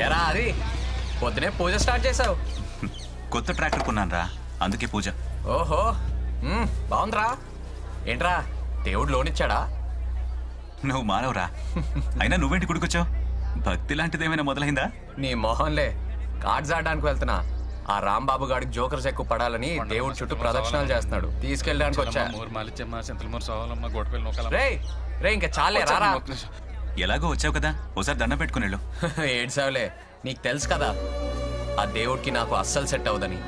ఎరా అది పొద్దునే పూజ స్టార్ట్ చేసావు. కొత్త ట్రాక్టర్ కొన్నాను రా, అందుకే పూజ. ఓహో బాగుందిరా. ఏంట్రా దేవుడు లోనిచ్చాడా? నువ్వు మానవరా. అయినా నువ్వేంటి గుడికొచ్చావు? భక్తి లాంటిది ఏమైనా మొదలైందా? నీ మొహంలే, కార్డ్స్ ఆడడానికి వెళ్తున్నా. ఆ రాంబాబు గాడికి జోకర్స్ ఎక్కువ పడాలని దేవుడి చుట్టూ ప్రదక్షిణాలు చేస్తున్నాడు, తీసుకెళ్ళడానికి వచ్చా. రే ఇంకా చాలే రారా. ఎలాగో వచ్చావు కదా, ఓసారి దండం పెట్టుకుని వెళ్ళు. ఏడ్సావులే, నీకు తెలుసు కదా ఆ దేవుడికి నాకు అస్సలు సెట్ అవుదని.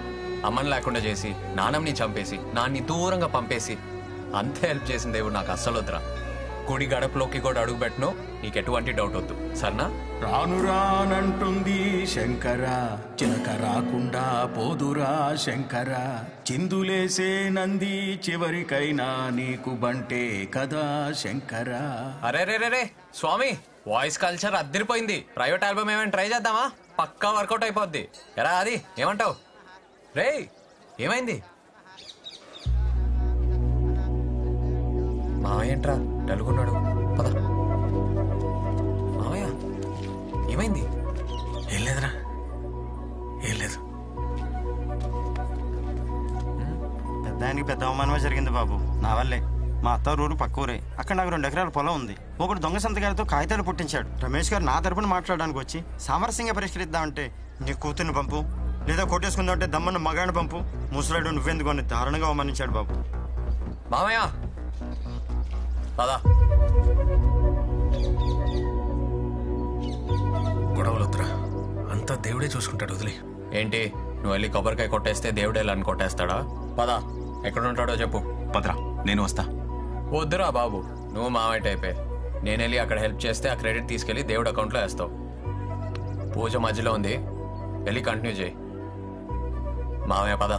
అమ్మని లేకుండా చేసి నాన్నని చంపేసి నాన్ని దూరంగా పంపేసి అంతే హెల్ప్ చేసిన దేవుడు నాకు అస్సలు వద్దురా. గుడి గడపలోకి కూడా అడుగు పెట్టను, నీకు ఎటువంటి డౌట్ వద్దు సరేనా? రాను రానంటుంది శంకర, చిలక రాకుండా పోదురా శంకర, చిందులేసే నంది చివరికైనా నీకు బంటే కదా శంకర. అరే రే రే రే స్వామి, వాయిస్ కల్చర్ అద్దరిపోయింది. ప్రైవేట్ ఆల్బమ్ ఏమైనా ట్రై చేద్దామా? పక్కా వర్కౌట్ అయిపోద్ది. ఎరా అది ఏమంటావు? రే ఏమైంది? మావయ్య ఏంట్రా డలుగున్నాడు? పద. మావయ్య ఏమైంది? ఏం లేదురా, ఏం లేదు. పెద్దానికి పెద్ద అవమానమే జరిగింది బాబు, నా వల్లే. మా అత్త ఊరు పక్క ఊరే, అక్కడ నాకు 2 ఎకరాల పొలం ఉంది. ఒకడు దొంగ సంతకాలతో కాగితాలు పుట్టించాడు. రమేష్ గారు నా తరపున మాట్లాడడానికి వచ్చి సామరస్యంగా పరిష్కరిద్దామంటే నీ కూతుర్ని పంపు, లేదా కొట్టేసుకుందామంటే దమ్మన్న మగాడిని పంపు, ముసలాడు నువ్వెందుకు అని దారుణంగా అవమానించాడు బాబు. మామయ్య పదా. గొడవలొద్దురా, అంతా దేవుడే చూసుకుంటాడు, వదిలే. ఏంటి నువ్వు వెళ్ళి కొబ్బరికాయ కొట్టేస్తే దేవుడే అని కొట్టేస్తాడా? పదా, ఎక్కడుంటాడో చెప్పు. పదరా, నేను వస్తా. వద్దురా బాబు, నువ్వు మామయ్య టైపే. నేను వెళ్ళి అక్కడ హెల్ప్ చేస్తే ఆ క్రెడిట్ తీసుకెళ్ళి దేవుడు అకౌంట్లో వేస్తావు. పూజ మధ్యలో ఉంది, వెళ్ళి కంటిన్యూ చేయి. మామయ్య పద.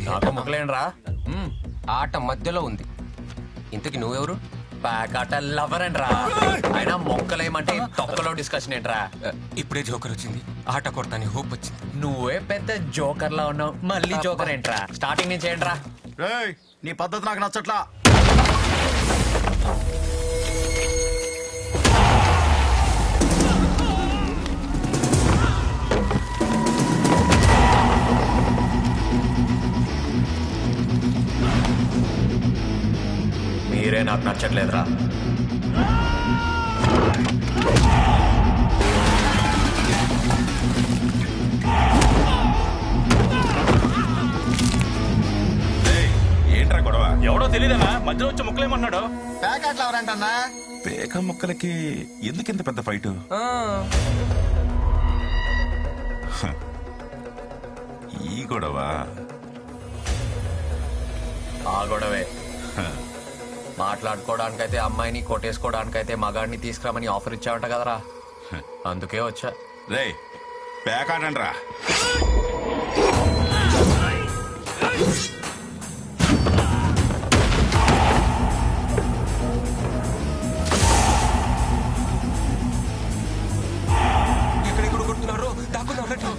నాకు ముక్కలేండ్రా, ఆట మధ్యలో ఉంది. ఇంతకి నువ్వెవరు? ప్యాకాట లవర్ అండ్రా. అయినా మొక్కలేమంటే తొక్కలో డిస్కషన్ ఏంట్రా? ఇప్పుడే జోకర్ వచ్చింది, ఆట కొడతాని హోప్ వచ్చింది. నువ్వే పెద్ద జోకర్ లా ఉన్నావు, మళ్ళీ జోకర్ ఏంట్రా? స్టార్టింగ్ నుంచి ఏంట్రా? రేయ్, నీ పద్ధతి నాకు నచ్చట్లా. మీరే నాకు నచ్చట్లేదురా. ఏంట్రా గొడవ? ఎవడో తెలియదన్నా, మధ్యలో వచ్చి ముక్కలేమన్నాడు. ప్యాకెట్లు ఎవరంటన్నా? పేక ముక్కలకి ఎందుకింత పెద్ద ఫైటు? ఈ గొడవ ఆ గొడవే. మాట్లాడుకోవడానికైతే అమ్మాయిని, కొట్టేసుకోవడానికైతే మగాడిని తీసుకురామని ఆఫర్ ఇచ్చావంట కదరా, అందుకే వచ్చా. రే పేకాడండ్రా. ఎక్కడెక్కడ కొడుతున్నారు, దాక్కున్నారు.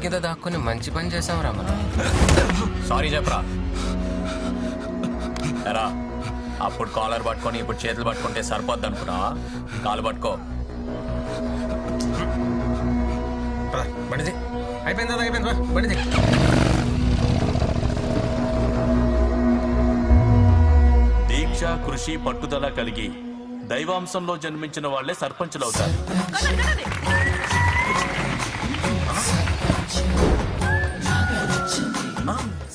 కింద దాక్కుని మంచి పని చేసాంరా మనం. సారీ చెప్పరా. ఎరా అప్పుడు కాలర్ పట్టుకొని ఇప్పుడు చేతులు పట్టుకుంటే సరిపోద్ది అనుకున్నా? కాలు పట్టుకో. బండిది అయిపోయిందా? అయిపోయింది, బండిది. దీక్ష, కృషి, పట్టుదల కలిగి దైవాంశంలో జన్మించిన వాళ్లే సర్పంచులు అవుతారు.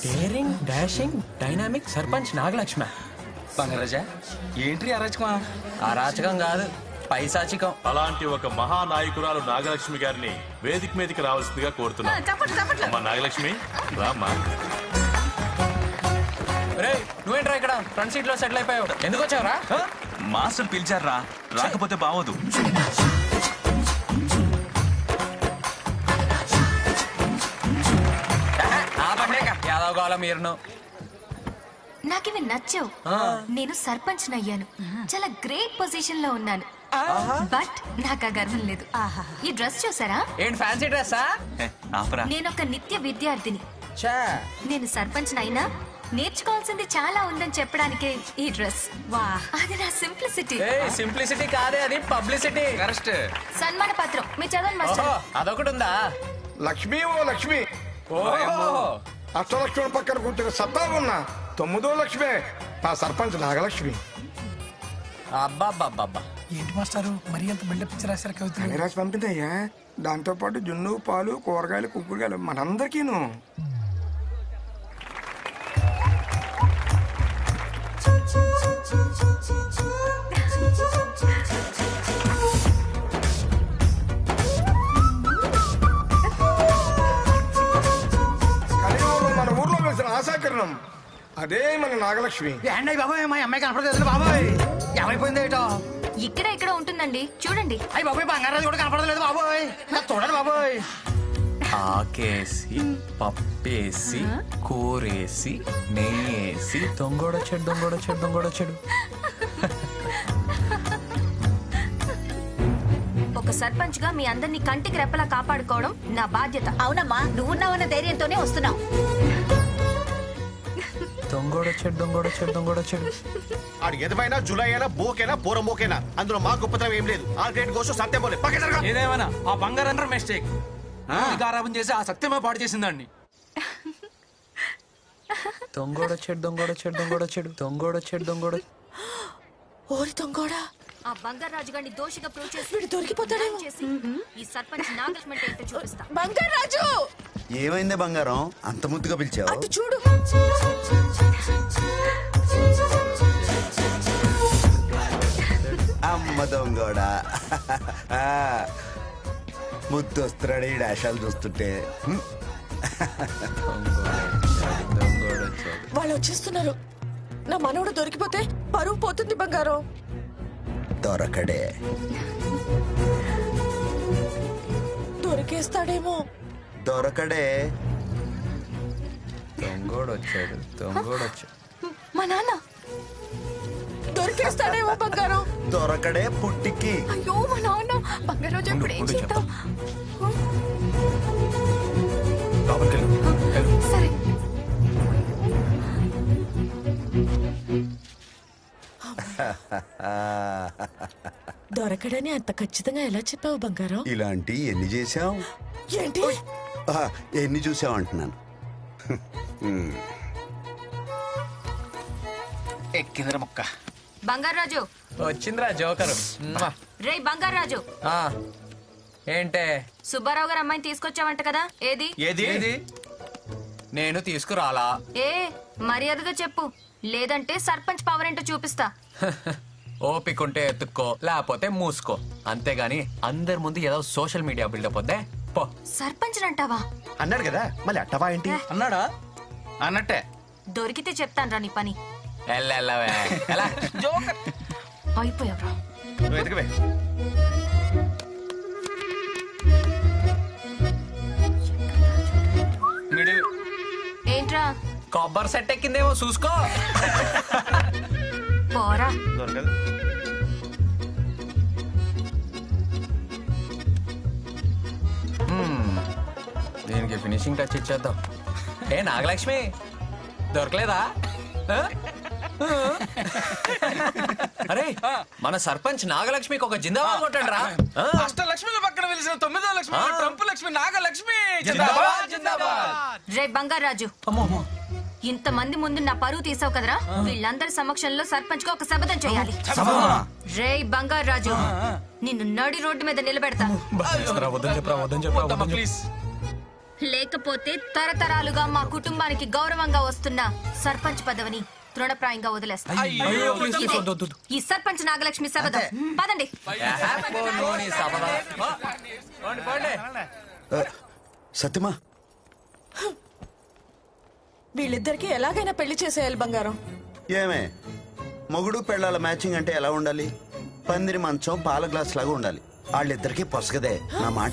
Daring, dashing, dynamic sarpanch Nagalakshmi. Bangaraja ఏంటి అరాచకమా? అరాచకం కాదు, పైసాచికం. అలాంటి ఒక మహానాయకురాలు నాగలక్ష్మి గారిని వేదిక మీదకి రావాల్సిందిగా కోరుతున్నాను. అమ్మా నాగలక్ష్మి రామ్మా. రే నువ్వేంట్రా ఇక్కడ ఫ్రంట్ సీట్ లో సెటిల్ అయిపోయావు? ఎందుకు వచ్చావురా? మాస్టర్ పిలిచారా, రాకపోతే బావదు. యాదవ్ కావాలా మీరును? నాకివి నచ్చావు. నేను సర్పంచ్ అయ్యాను, చాలా గ్రేట్ పొజిషన్ లో ఉన్నాను. బట్ నాకు ఆ గర్వం లేదు. ఈ డ్రెస్ చూసారా? ఏంటి ఫ్యాన్సీ డ్రెస్సా? ఆపరా. నేను ఒక నిత్య విద్యార్థిని. నేను సర్పంచ్ అయినా నేర్చుకోవాల్సింది చాలా ఉందని చెప్పడానికే ఈ డ్రెస్. అది నా సింప్లిసిటీ. సింప్లిసిటీ కాదే, అది పబ్లిసిటీ. కరెక్ట్. సన్మాన పత్రం మీ చదవండి మాస్టర్. అదొకటి ఉందా? లక్ష్మి ఓ లక్ష్మి, ఓ అష్టలక్ష్మి పక్కన కూర్చుని సత్తా ఉన్నా 9వ లక్ష్మే మా సర్పంచ్ నాగలక్ష్మి. అబ్బా ఏంటి మాస్టారు మరి అంత బిల్డప్ ఇచ్చి రాశారు కవితలు? అన్ని రాసి పంపిందయ్యా. దాంతో పాటు జున్ను, పాలు, కూరగాయలు, కుక్కుడుగాయలు మనందరికీను. కలియుగంలో మన ఊర్లో వేసిన ఆశాకిరణం అదే మన నాగలక్ష్మి. ఏంటయ్య బాబాయ్, మా అమ్మాయి కనపడలేదు బాబాయ్. ఏమైపోయింది ఏటో? ఇక్కడ ఇక్కడ ఉంటుందండి, చూడండి. అయ్యి బాబాయ్, బంగారాజు కూడా కనపడలేదు బాబాయ్. చూడండి బాబాయ్. ఆకేసి పప్పేసి కూరేసి నెయ్యేసి దొంగోడొచ్చాడు. ఒక సర్పంచ్ గా మీ అందరినీ కంటికి రెప్పలా కాపాడుకోవడం నా బాధ్యత. అవునమ్మా, నువ్వున్నావన్న ధైర్యంతోనే వస్తున్నావు. దొంగోడొచ్చాడు. ఆడు ఎదవైనా జులైనా బోకేనా పోరమోకేనా అందులో మా గొప్పతనం ఏం లేదు. ఆ గ్రేట్ కోసం సత్యం పోలే పక్క జరగా. ఏదేమైనా ఆ బంగారం మిస్టేక్ ఆరాపం చేసి ఆ సత్యమే పాడు చేసిందండి. దొంగోడొచ్చాడు. ఓరి దొంగోడా, ఆ బంగారాజు గారిని దోషిగా ప్రూవ్ చేసి వీడు దొరికిపోతాడేమో. చేసి ఈ సర్పంచ్ నాగలక్ష్మి అంటే ఏంటో చూపిస్తా. బంగారాజు, ఏమైందే బంగారం, అంత ముద్దుగా పిలిచావు? అటు చూడు. అమ్మ దొంగోడా, ముద్దు వస్తున్నాడు ఈ డాషాలు చూస్తుంటే. వాళ్ళు వచ్చేస్తున్నారు. నా మనవడు దొరికిపోతే పరువు పోతుంది బంగారం. దొరకడే. దొరికేస్తాడేమో. దొరకడే. దొంగోడొచ్చాడు. మా నాన్న దొరికేస్తాడేమో బంగారం. దొరకడే పుట్టికి. అయ్యో మా నాన్న. బంగారాజు ఇప్పుడు ఏం చేద్దాం? సరే. దొరకడని అంత ఖచ్చితంగా ఎలా చెప్పావు బంగారం? ఇలాంటి ఎన్ని చేసావు? ఏంటి? ఎన్ని చూసావు అంటున్నాను. ఎక్కిందిరా మొక్క. బంగారాజు వచ్చిందిరా జోకరు. రే బంగారాజు, ఏంటే? సుబ్బారావు గారు అమ్మాయిని తీసుకొచ్చావంట కదా, ఏది? ఏది? నేను తీసుకురాలా. ఏ మర్యాదగా చెప్పు, లేదంటే సర్పంచ్ పవర్ ఏంటో చూపిస్తా. ఓపికంటే ఎత్తుక్కో, లేకపోతే మూసుకో. అంతేగాని అందరి ముందు ఏదో సోషల్ మీడియా బిల్డప్ వద్దే పో. సర్పంచ్ అంటావా? అన్నాడు కదా, మళ్ళీ అట్టవా ఏంటి? అన్నాడా? అన్నట్టే. దొరికితే చెప్తాను రా నీ పని. అయిపోయావురా. నువ్వు ఎదుగువే. ఏంట్రా? కొబ్బరి సెట్ ఎక్కిందేమో చూసుకో. పోరా. దొరకదు. దీనికి ఫినిషింగ్ టచ్ ఇచ్చేద్దాం. ఏ నాగలక్ష్మి దొరకలేదా? అరే మన సర్పంచ్ నాగలక్ష్మికి ఒక జిందాబాద్ కొట్టండి రా. అష్టలక్ష్మిల పక్కన వెలిసిన 9వ లక్ష్మి ట్రంప్ లక్ష్మి నాగలక్ష్మి. రే బంగారాజు, ఇంతమంది ముందు నా పరువు తీసావు కదరా. వీళ్ళందరి సమక్షంలో సర్పంచ్ కు ఒక శపథం చేయాలి. రే బంగారాజు, నిన్ను నడి రోడ్డు మీద నిలబెడతా. లేకపోతే తరతరాలుగా మా కుటుంబానికి గౌరవంగా వస్తున్న సర్పంచ్ పదవిని తృణప్రాయంగా వదిలేస్తా అయ్యో, please, please, వద్దు, వద్దు. ఈ సర్పంచ్ నాగలక్ష్మి శబదం పదండి. సత్యమా వీళ్ళిద్దరికి ఎలాగైనా పెళ్లి చేసేయాలి బంగారం. ఏమే మొగుడు పెళ్ళాల మ్యాచింగ్ అంటే ఎలా ఉండాలి? పందిరి మంచం పాల గ్లాస్ లాగా ఉండాలి. వాళ్ళిద్దరికి పొసగదే నా మాట.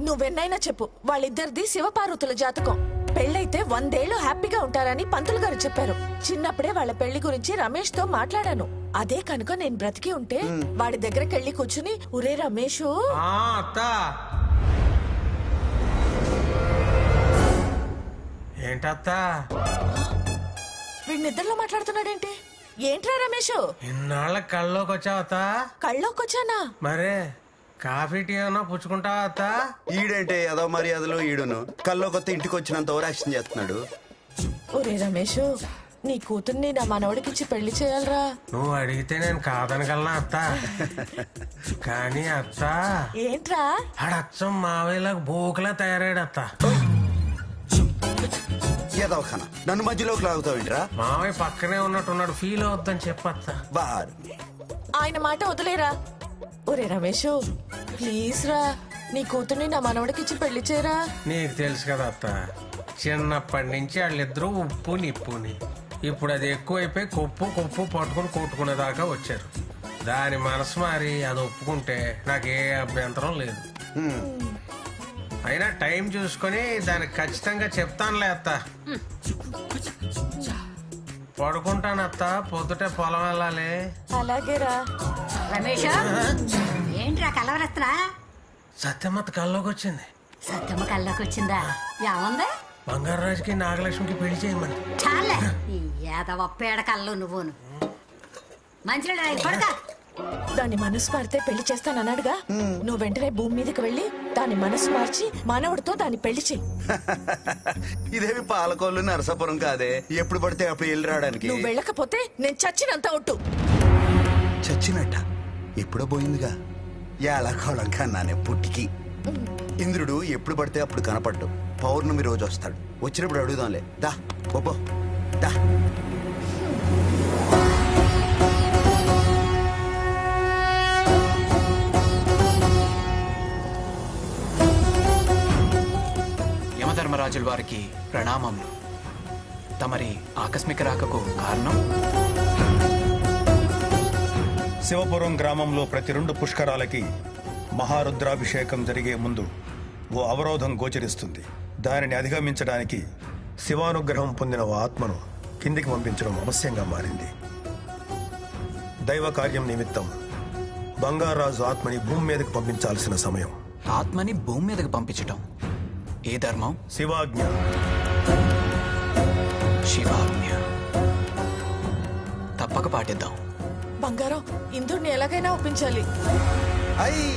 నువ్వెన్నైనా చెప్పు, వాళ్ళిద్దరిది శివపార్వతుల జాతకం. పెళ్ళైతే 100 ఏళ్ళు హ్యాపీగా ఉంటారని పంతులు గారు చెప్పారు. చిన్నప్పుడే వాళ్ళ పెళ్లి గురించి రమేష్ తో మాట్లాడాను. అదే కనుక నేను బ్రతికి ఉంటే వాడి దగ్గరకి వెళ్ళి కూర్చుని, ఒరే రమేష్ ఏంటత్తా వీడి నిద్రలో మాట్లాడుతున్నాడేంటి? ఏంట్రా రమేష్? ఇన్నాళ్ళ కళ్ళలోకి వచ్చావతా? కళ్ళలోకి వచ్చానా? మరే కాఫీ టీ ఏమన్నా పుచ్చుకుంటావా అత్తా? ఈడంటే ఏదో మర్యాదలో ఈడును కల్లో కొత్త ఇంటికి వచ్చినంత ఓవరాక్షన్ చేస్తున్నాడు. ఒరే రమేష్, నీ కూతుర్ని నా మనవడికిచ్చి పెళ్లి చేయాలరా. నువ్వు అడిగితే నేను కాదనగలనా అత్త? కానీ అత్త ఏంట్రా? ఆడచ్చం మావయ్యలకు బోకులా తయారాడు అత్త. ఏదో ఖానా నన్ను మధ్యలోకి లాగుతావేంట్రా? మావయ్య పక్కనే ఉన్నట్టున్నాడు, ఫీల్ అవుద్దని చెప్పత్త. బార్ ఆయన మాట వదిలేరా. ఒరే రమేష్, ప్లీజ్ రా, నీ కూతుర్ని నా మనవడికిచ్చి పెళ్లి చేయరా. నీకు తెలుసు కదా అత్త, చిన్నప్పటి నుంచి వాళ్ళిద్దరూ ఉప్పు నిప్పుని. ఇప్పుడు అది ఎక్కువైపోయి కొప్పు పట్టుకుని కొట్టుకునేదాకా వచ్చారు. దాని మనసు మారి అది ఒప్పుకుంటే నాకే అభ్యంతరం లేదు. అయినా టైం చూసుకొని దానికి ఖచ్చితంగా చెప్తానులే అత్త. పడుకుంటాను అత్త, పొద్దుటే పొలం వెళ్ళాలి. అలాగేరా. రమేష్, ఏంట్రా కలవరత్రా? సత్యమత్త కల్లోకి వచ్చింది. సత్యమ్మ కల్లోకి వచ్చిందా? ఏముంది? బంగారాజుకి నాగలక్ష్మికి పెళ్లి చేయమని. చాలే ఈ ఏదవ పేడ కళ్ళు నువ్వును. మంచిగా పడతా. దాని మనసు మారితే పెళ్లి చేస్తానన్నాడుగా, నువ్వు వెంటనే భూమి మీదకి వెళ్ళి దాని మనసు మార్చి మనవడితో దాన్ని పెళ్లి చెయ్యి. ఇదేమి పాలకోళ్ళు నరసాపురం కాదే, ఎప్పుడు పడితే అప్పుడు వెళ్ళి రావడానికి. నువ్వు వెళ్ళకపోతే నేను చచ్చినంత ఒట్టు. చచ్చినట్ట ఎప్పుడో పోయిందిగా. ఏలాకోళం కన్నానే పుట్టికి. ఇంద్రుడు ఎప్పుడు పడితే అప్పుడు కనపడ్డు. పౌర్ణమి రోజు వస్తాడు. వచ్చినప్పుడు అడుగుదాంలే. దా ఒబ్బో దా. యమధర్మరాజుల వారికి ప్రణామములు. తమరి ఆకస్మిక రాకకు కారణం? శివపురం గ్రామంలో ప్రతి 2 పుష్కరాలకి మహారుద్రాభిషేకం జరిగే ముందు ఓ అవరోధం గోచరిస్తుంది. దానిని అధిగమించడానికి శివానుగ్రహం పొందిన ఓ ఆత్మను కిందికి పంపించడం అవశ్యంగా మారింది. దైవ కార్యం నిమిత్తం బంగారాజు ఆత్మని భూమి మీదకి పంపించాల్సిన సమయం. ఆత్మని భూమి మీదకి పంపించటం ఏ ధర్మం? శివాజ్ఞ. శివాజ్ఞ తప్పక పాటిద్దాం. బంగారం, ఇంద్రుడిని ఎలాగైనా ఒప్పించాలి. అయ్యి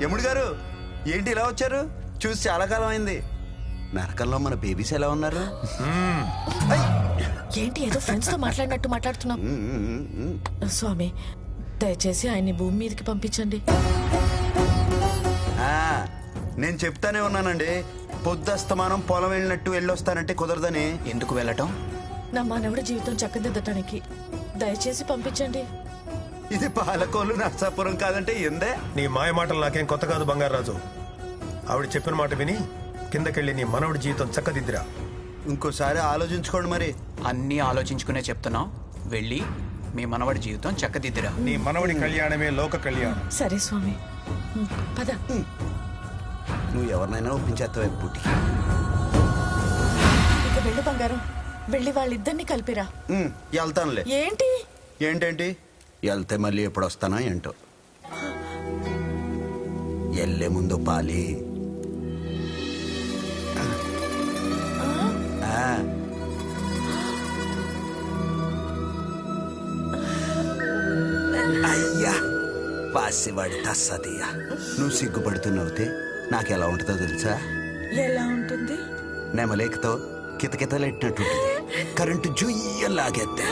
యముడు గారు ఏంటి ఇలా వచ్చారు? చూసి చాలా కాలం అయింది. నరకంలో మన బేబీస్ ఎలా ఉన్నారు? ఏంటి ఏదో ఫ్రెండ్స్ తో మాట్లాడినట్టు మాట్లాడుతున్నాం? స్వామి, దయచేసి ఆయన్ని భూమి మీదకి పంపించండి. నేను చెప్తానే ఉన్నానండి, పొద్దుస్తమానం పొలం వెళ్ళినట్టు వెళ్ళొస్తానంటే కుదరదని. ఎందుకు వెళ్ళటం? నా మనవడి జీవితం చక్కదిద్దటానికి. దయచేసి పంపించండి. ఇది పాలకోలు నర్సాపురం కాదంటే ఎందే. నీ మాయ మాటలు నాకేం కొత్త కాదు బంగారాజు. ఆవిడ చెప్పిన మాట విని కిందకెళ్ళి నీ మనవడి జీవితం చక్కదిద్దిరా. ఇంకోసారి ఆలోచించుకోండి. మరి అన్నీ ఆలోచించుకునే చెప్తున్నావు. వెళ్ళి మీ మనవడి జీవితం చక్కదిద్దిరా. నీ మనవడి కళ్యాణమే లోక కళ్యాణం. సరే స్వామి, పద. నువ్వు ఎవరినైనా ఒప్పించేస్తావే పుట్టి. ఇక వెళ్ళు బంగారం, వెళ్ళి వాళ్ళిద్దరిని కలిపిరా. వెళ్తానులే. ఏంటి? ఏంటేంటి? వెళ్తే మళ్ళీ ఎప్పుడు వస్తానా ఏంటో. వెళ్ళే ముందు పాలి. అయ్యా పాసివాడి తస్సదియా. నువ్వు సిగ్గుపడుతున్నవుతే నాకెలా ఉంటుందో తెలుసా? ఎలా ఉంటుంది? నెమలేకతో కితకితలెట్టినట్టుంటుంది. కరెంటు జుయ్య లాగేద్దే.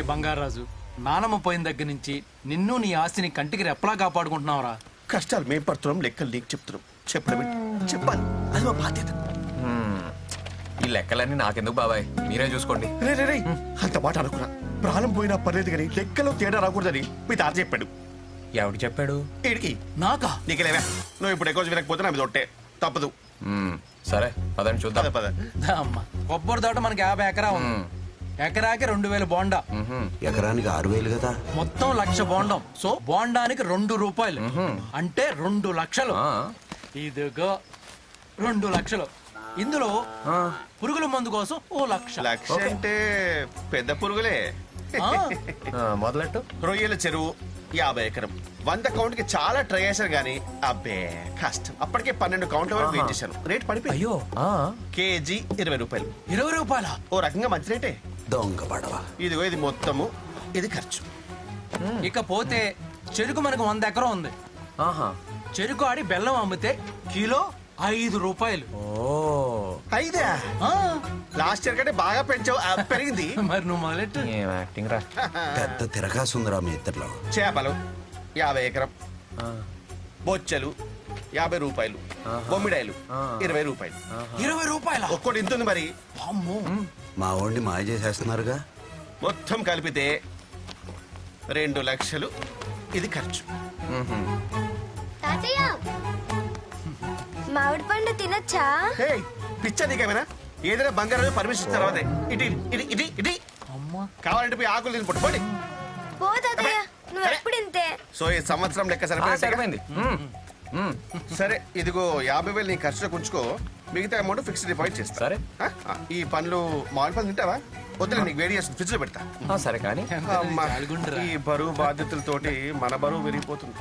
బంగారాజు, నానమ్మ పోయిన దగ్గర నుంచి నిన్ను నీ ఆస్తిని కంటికి రెప్పలా కాపాడుకుంటున్నావురా. కష్టాలు మేం పడుతున్నాం, లెక్కలు నీకు చెప్తున్నాం. చెప్పడం చెప్పాలి, అది మా బాధ్యత. ఈ లెక్కలన్నీ నాకెందుకు బాబాయ్, మీరే చూసుకోండి. రే అంత మాట అనుకున్నా. ప్రాణం పోయినా పర్లేదు కానీ లెక్కలో తేడా రాకూడదని మీ తాత చెప్పాడు. ఎవడు చెప్పాడు? ఈడికి. నాకా? నీకులేవా, నువ్వు ఇప్పుడు ఎక్కువ వినకపోతే నా మీద ఒట్టే తప్పదు. సరే పదండి చూద్దాం. పద అమ్మ, కొబ్బరి తోట మనకి 50 ఎకరా ఉంది. ఎకరాకి 2000 బోండా. ఎకరానికి 6000 కదా. మొత్తం 1,00,000 బోండం. సో బోండానికి 2 రూపాయలు అంటే 2 లక్షలు. ఇదిగో 2 లక్షలు. ఇందులో పురుగుల మందు కోసం 1,00,000. లక్ష అంటే పెద్ద పురుగులే. మొదలెట్టు. రొయ్యల చెరువు 50 ఎకరం. 100 కౌంట్ కి చాలా ట్రై చేశాను గానీ అబ్బే కష్టం. అప్పటికే 12 కౌంట్ల వరకు వెయిట్ చేశాను. రేట్ పడిపోయి. అయ్యో, కేజీ 20 రూపాయలు. 20 రూపాయల? ఓ రకంగా మంచి రేటే. దొంగ పడవ. ఇదిగో ఇది మొత్తము, ఇది ఖర్చు. ఇకపోతే చెరుకు మనకు 100 ఎకరం ఉంది. చెరుకు ఆడి బెల్లం అమ్మితే కిలో 5 రూపాయలు. ఐదా? లాస్ట్ ఇయర్ కంటే బాగా పెంచావు, పెరిగింది. మరి నువ్వు మొదలెట్టు. పెద్ద తిరగాసుందిరా మీ ఇద్దరిలో. చేపలు 50 ఎకరం. బొచ్చలు 50 రూపాయలు. బొమ్మిడాయలు 20 రూపాయలు. 20 రూపాయల? ఒక్కోటి ఇంత ఉంది మరి. మా వాడిని మాయ చేసేస్తున్నారుగా. మొత్తం కలిపితే 2 లక్షలు ఇది ఖర్చు. మామిడి పండు తినచ్చా? పిచ్చా నీకేమైనా? ఏదైనా బంగారం పర్మిషన్ ఇచ్చిన తర్వాత ఇటు ఇటు ఇటు ఇటు కావాలంటే పోయి ఆకులు తిని పట్టుకోండి. నువ్వు ఎప్పుడు ఇంతే. సో ఈ సంవత్సరం లెక్క సరిపోయింది. సరే ఇదిగో 50,000 నీ ఖర్చులో ఉంచుకో. మిగతా అమౌంట్ ఫిక్స్డ్ డిపాజిట్ చేస్తా. సరే. ఈ పండ్లు మామిడి పండ్లు తింటావా? వద్దులే, నీకు వేడి చేస్తుంది, ఫ్రిడ్జ్ లో పెడతా. సరే కానీ ఈ బరువు బాధ్యతలతోటి మన బరువు విరిగిపోతుంది.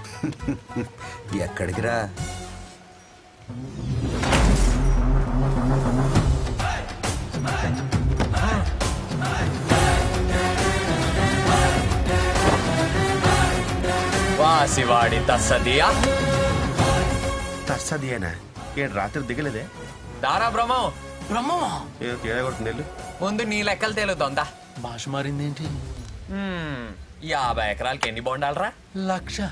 ఎక్కడికి రా? వాసివాడి తస్సదియా. తస్సదియేనా? ఏడు రాత్రి దిగలేదే? దారా బ్రహ్మం. బ్రహ్మమా? ఏదో తేడా కొడుతుంది. ముందు నీ లెక్కలు తేలుతోందా? భాష మారిందేంటి? 50 ఎకరాలకి ఎన్ని బోండాలరా? 1,00,000.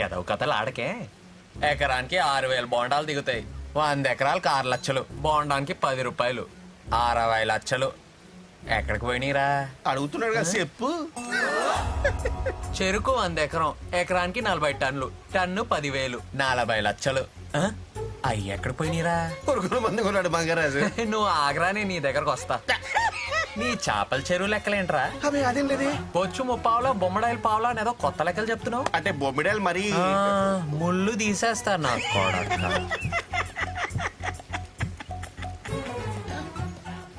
ఏదో కథలు ఆడకే. ఎకరానికి 6,000 బోండాలు దిగుతాయి. 100 ఎకరాలకు 6 లక్షలు. బోండానికి 10 రూపాయలు. 60 లక్షలు ఎక్కడికి పోయినీరా? అడుగుతున్నాడు కదా చెప్పు. చెరుకు 100 ఎకరం. ఎకరానికి 40 టన్నులు. టన్ను 10,000. 40 లక్షలు. అయ్యి ఎక్కడికి పోయినీరా? పురుగుల మందు కొన్నాడు బంగారాజు. నువ్వు ఆగ్రానే నీ దగ్గరకు వస్తా. నీ చేపల చెరువు లెక్కలేంట్రా? అదేం లేదే. బొచ్చు ముప్పావులా, బొమ్మడాయిల పావులా అనేదో కొత్త లెక్కలు చెప్తున్నావు. అంటే బొమ్మిడాయలు మరి ముళ్ళు తీసేస్తారు నా కొడక.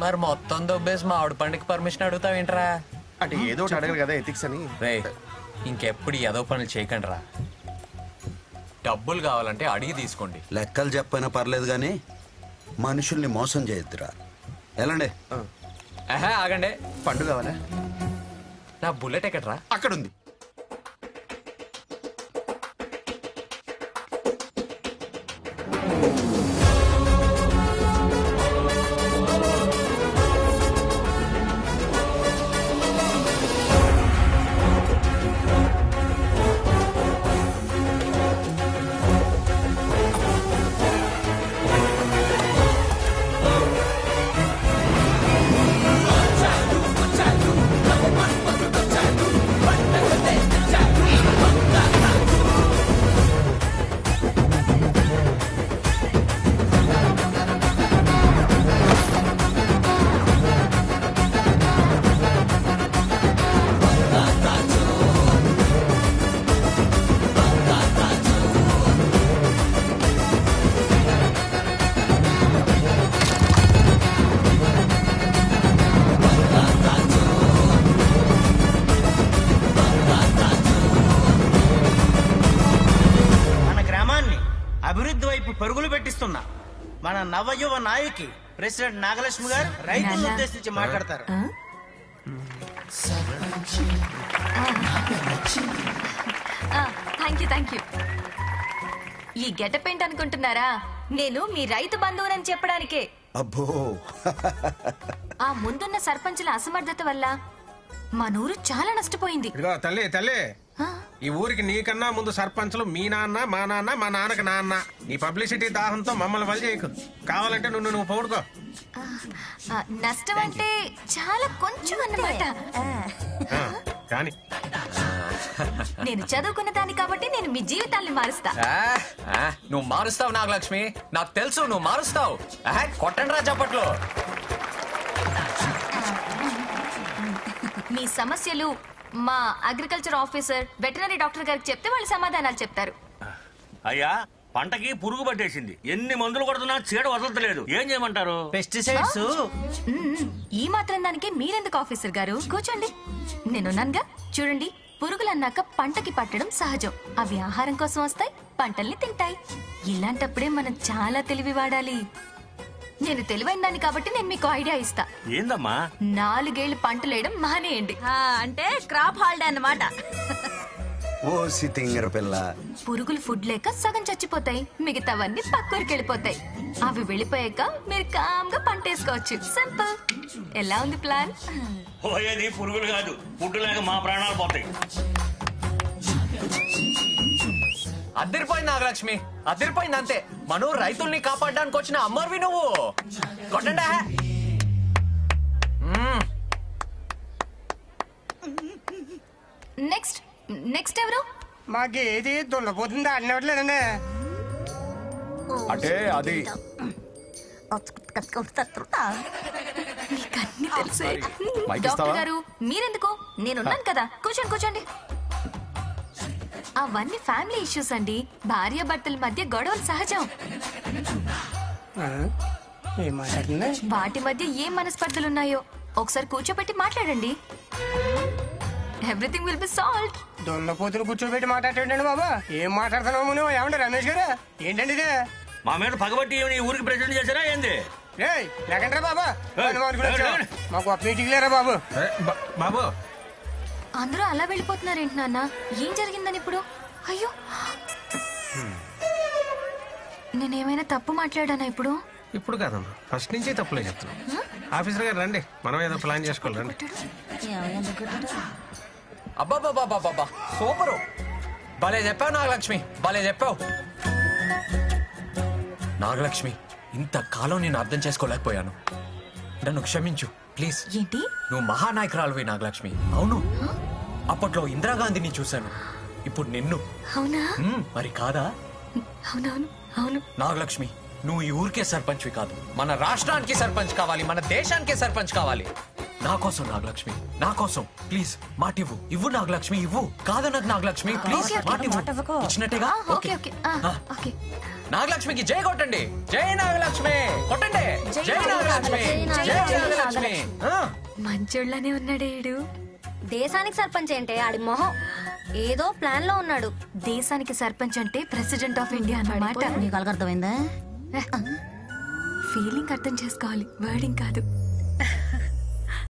మరి మొత్తం దొబ్బేసి మామిడి పండుగ పర్మిషన్ అడుగుతావేంట్రా? అంటే ఏదో ఒకటి అడగరు కదా ఎథిక్స్ అని. రే ఇంకెప్పుడు ఏదో పనులు చేయకండి రా. డబ్బులు కావాలంటే అడిగి తీసుకోండి. లెక్కలు చెప్పైనా పర్లేదు కానీ మనుషుల్ని మోసం చేయొద్దురా. ఎలాండి? ఆగండి. పండు కావాలా? నా బుల్లెట్ ఎక్కడ్రా? అక్కడుంది. పరుగులు పెట్టిస్తున్నా మన నవయువ నాయకి ప్రెసిడెంట్ నాగలక్ష్మి గారు రైతులను ఉద్దేశించి మాట్లాడతారు. Thank you. ఈ గెటప్ ఏంటి అనుకుంటున్నారా? నేను మీ రైతు బంధువునని చెప్పడానికే. అబ్బో. ఆ ముందున్న సర్పంచుల అసమర్థత వల్ల మన ఊరు చాలా నష్టపోయింది. ఇదిగో తల్లి ఈ ఊరికి నీకన్నా ముందు సర్పంచులు మీ నాన్న మా నాన్న మా నాన్నకి నాన్న. నీ పబ్లిసిటీ దాహంతో మమ్మల్ని వల్ల చేయకు. కావాలంటే నువ్వు పౌడుకో. నష్టం అంటే చాలా కొంచెం అన్నమాట. కానీ నేను చదువుకున్న దాన్ని కాబట్టి నేను మీ జీవితాల్ని మారుస్తా. నువ్వు మారుస్తావు నాగలక్ష్మి, నాకు తెలుసు నువ్వు మారుస్తావు. కొట్టండి రా చప్పట్లో. మీ సమస్యలు మా అగ్రికల్చర్ ఆఫీసర్ వెటనరీ డాక్టర్ గారికి చెప్తే వాళ్ళు సమాధానాలు చెప్తారు. అయ్యా పంటకి పురుగు పట్టేసింది, ఎన్ని మందులు కొడుతున్నా చీడ వదలట్లేదు, ఏం చేయమంటారు? పెస్టిసైడ్స్. ఈ మాత్రం దానికి మీరెందుకు ఆఫీసర్ గారు? కూర్చోండి, నేనున్నానుగా. చూడండి, పురుగులన్నాక పంటకి పట్టడం సహజం. అవి ఆహారం కోసం వస్తాయి, పంటల్ని తింటాయి. ఇలాంటప్పుడే మనం చాలా తెలివి వాడాలి. నేను తెలివైన దాన్ని కాబట్టి నేను మీకు ఐడియా ఇస్తా. ఏందమ్మా? 4 ఏళ్లు పంటలేయడం మానేయండి. అంటే క్రాప్ హాలిడే అన్నమాట. ఓ సితింగర పిల్ల, పురుగులు ఫుడ్ లేక సగం చచ్చిపోతాయి, మిగతావన్నీ పక్కూరికి వెళ్ళిపోతాయి. అవి వెళ్ళిపోయాక మీరు కామ్గా పంట వేసుకోవచ్చు. సింపుల్. ఎలా ఉంది ప్లాన్? పోయేది పురుగులు కాదు, ఫుడ్ లేక మా ప్రాణాలు పోతాయి. అదిరిపోయింది నాగలక్ష్మి, అదిరిపోయింది అంతే. మనం రైతుల్ని కాపాడడానికి వచ్చిన అమ్మర్వి నువ్వు. కొట్టండా. నెక్స్ట్ ఎవరు? మాకేది దున్నపోతుంది ఆడినట్లేదండి. అంటే అది మీకన్నీ తెలుసే. మైక్ ఇస్తావా? డాక్టర్ గారు మీరెందుకు? నేనున్నాను కదా. కూర్చోండి కూర్చోండి. అవన్నీ ఫ్యామిలీ ఇష్యూస్ అండి. భార్య భర్తల మధ్య గొడవలు సహజం. వాటి మధ్య ఏం మనస్పర్ధలున్నాయో ఒకసారి కూర్చోబెట్టి మాట్లాడండి. Everything will be solved. దున్నపోతులు కూర్చోబెట్టి మాట్లాడండి బాబా. ఏం మాట్లాడుతున్నావు నువ్వు? ఏమంటే రమేష్ గారు ఏంటండి ఇది? మా మీద పగబట్టి ఈ ఊరికి ప్రెసిడెంట్ చేశారా ఏంది? లేకండి బాబా, మాకు ఒక మీటింగ్ లేరా బాబు. బాబు అందరూ అలా వెళ్ళిపోతున్నారేంటి నాన్న? ఏం జరిగిందని ఇప్పుడు? అయ్యో, నేనేమైనా తప్పు మాట్లాడానా ఇప్పుడు? ఇప్పుడు కాదమ్మా, ఫస్ట్ నుంచి తప్పులే చెప్తున్నాం. ఆఫీసర్ గారు రండి, మనం ఏదో ప్లాన్ చేసుకోవాలి. రండి. అబ్బాబాబాబాబా, సూపరు. భలే చెప్పావు నాగలక్ష్మి, భలే చెప్పావు. నాగలక్ష్మి, ఇంతకాలం నేను అర్థం చేసుకోలేకపోయాను. నన్ను క్షమించు ప్లీజ్. ఏంటి? నువ్వు మహానాయకురాలువి నాగలక్ష్మి. అవును, అప్పట్లో ఇందిరాగాంధీని చూశాను, ఇప్పుడు నిన్ను. అవునా? మరి కాదా? అవునవును అవును. నాగలక్ష్మి, నువ్వు ఈ ఊరికే సర్పంచ్వి కాదు, మన రాష్ట్రానికి సర్పంచ్ కావాలి, మన దేశానికే సర్పంచ్ కావాలి. నా కోసం నాగలక్ష్మి, నా కోసం ప్లీజ్ మాటివ్వు. ఇవ్వు నాగలక్ష్మి, ఇవ్వు. కాదనకు నాగలక్ష్మి, ప్లీజ్ మాటివ్వు. ఇచ్చినట్టేగా? Okay okay okay. నాగలక్ష్మికి జై కొట్టండి. జై నాగలక్ష్మి కొట్టండి. జై నాగలక్ష్మి, జై నాగలక్ష్మి. మంచోళ్ళనే ఉన్నాడేడు. దేశానికి సర్పంచ్ అంటే ఆడి మొహం ఏదో ప్లాన్ లో ఉన్నాడు. దేశానికి సర్పంచ్ అంటే ప్రెసిడెంట్ ఆఫ్ ఇండియా అన్నమాట. నీకు అర్థమైందా? ఫీలింగ్ అర్థం చేసుకోవాలి, వర్డింగ్ కాదు.